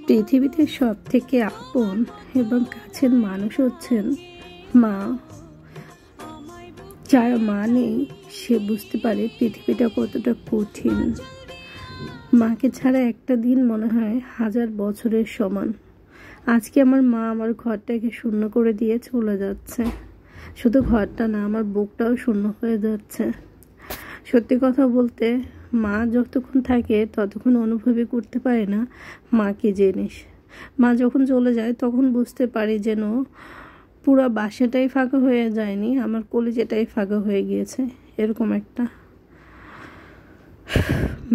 পৃথিবীতে সব থেকে আপন এবং কাছের মানুষ হচ্ছেন মা। যার মা নেই সে বুঝতে পারে পৃথিবীটা কতটা কঠিন। মাকে ছাড়া একটা দিন মনে হয় 1000 বছরের সমান। আজকে আমার মা আমার ঘরটাকে শূন্য করে দিয়ে চলে যাচ্ছে। শুধু ঘরটা না, আমার বুকটাও শূন্য হয়ে যাচ্ছে। সত্যি কথা বলতে, মা যতক্ষণ থাকে ততক্ষণ অনুভবই করতে পারে না মা কি জিনিস। মা যখন চলে যায় তখন বুঝতে পারি যেন পুরো বাসাটাই ফাঁকা হয়ে যায়নি, আমার কলিজাটাই ফাঁকা হয়ে গিয়েছে, এরকম একটা।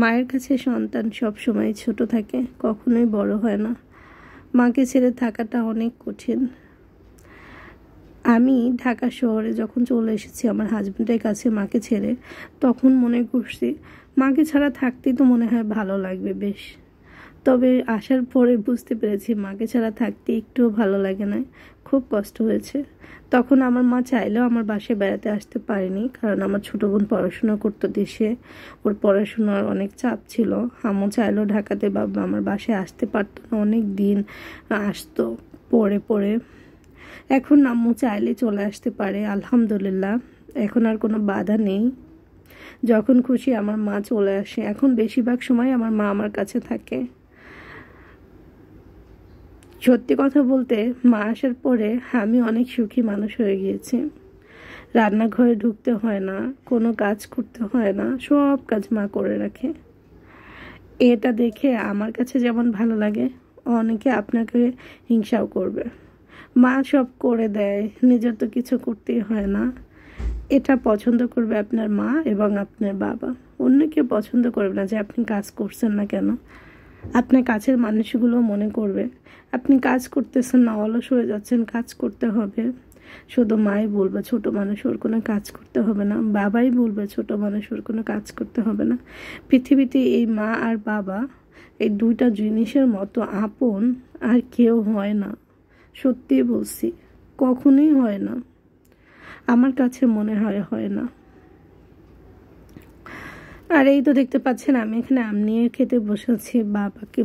মায়ের কাছে সন্তান সব সময় ছোট থাকে, কখনোই বড় হয় না। মাকে ছেড়ে থাকাটা অনেক কঠিন। আমি ঢাকা শহরে যখন চলে এসেছি আমার হাজব্যান্ডের কাছে মাকে ছেড়ে, তখন মনে করছি মাকে ছাড়া থাকতেই তো মনে হয় ভালো লাগবে বেশ। তবে আসার পরে বুঝতে পেরেছি মাকে ছাড়া থাকতে একটুও ভালো লাগে না, খুব কষ্ট হয়েছে। তখন আমার মা চাইলেও আমার বাসায় বেড়াতে আসতে পারেনি, কারণ আমার ছোটো বোন পড়াশোনা করতো দেশে, ওর পড়াশোনার অনেক চাপ ছিল। আম্মু চাইলেও ঢাকাতে বাবা আমার বাসায় আসতে পারতো না, অনেক দিন আসতো পরে। এখন আম্মু চাইলে চলে আসতে পারে, আলহামদুলিল্লাহ এখন আর কোনো বাধা নেই। যখন খুশি আমার মা চলে আসে। এখন বেশিরভাগ সময় আমার মা আমার কাছে থাকে। সত্যি কথা বলতে, মা আসার পরে আমি অনেক সুখী মানুষ হয়ে গিয়েছি। রান্নাঘরে ঢুকতে হয় না, কোনো কাজ করতে হয় না, সব কাজ মা করে রাখে। এটা দেখে আমার কাছে যেমন ভালো লাগে, অনেকে আপনাকে হিংসাও করবে। মা সব করে দেয়, নিজের তো কিছু করতেই হয় না। এটা পছন্দ করবে আপনার মা এবং আপনার বাবা। অন্য কেউ পছন্দ করবে না যে আপনি কাজ করছেন না কেন। আপনার কাছের মানুষগুলো মনে করবে আপনি কাজ করতেছেন না, অলস হয়ে যাচ্ছেন, কাজ করতে হবে। শুধু মাই বলবে ছোট মানুষ, ওর কোনো কাজ করতে হবে না। বাবাই বলবে ছোট মানুষ, ওর কোনো কাজ করতে হবে না। পৃথিবীতে এই মা আর বাবা, এই দুইটা জিনিসের মতো আপন আর কেউ হয় না। সত্যি বলছি, কখনোই হয় না। আমার কাছে মনে হয় না। আর এই তো দেখতে পাচ্ছেন আমি এখানে আম নিয়ে খেতে বসেছি।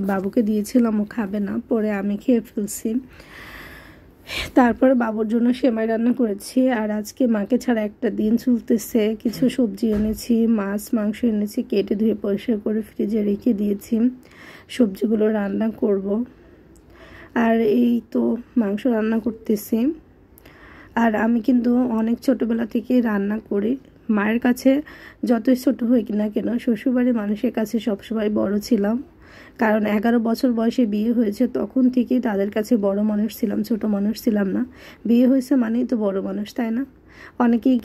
বাবুকে দিয়েছিলাম, ও খাবে না, পরে আমি খেয়ে ফেলছি। তারপরে বাবুর জন্য সেমাই রান্না করেছি। আর আজকে মাকে ছাড়া একটা দিন চলতেছে। কিছু সবজি এনেছি, মাছ মাংস এনেছি, কেটে ধুয়ে পরিষ্কার করে ফ্রিজে রেখে দিয়েছি। সবজিগুলো রান্না করব। আর এই তো মাংস রান্না করতেছি। আর আমি কিন্তু অনেক ছোটোবেলা থেকেই রান্না করি। মায়ের কাছে যতই ছোট হই না কেন, শ্বশুরবাড়ির মানুষের কাছে সবসময় বড় ছিলাম। কারণ 11 বছর বয়সে বিয়ে হয়েছে, তখন থেকেই তাদের কাছে বড় মানুষ ছিলাম, ছোট মানুষ ছিলাম না। বিয়ে হয়েছে মানেই তো বড় মানুষ, তাই না? অনেকেই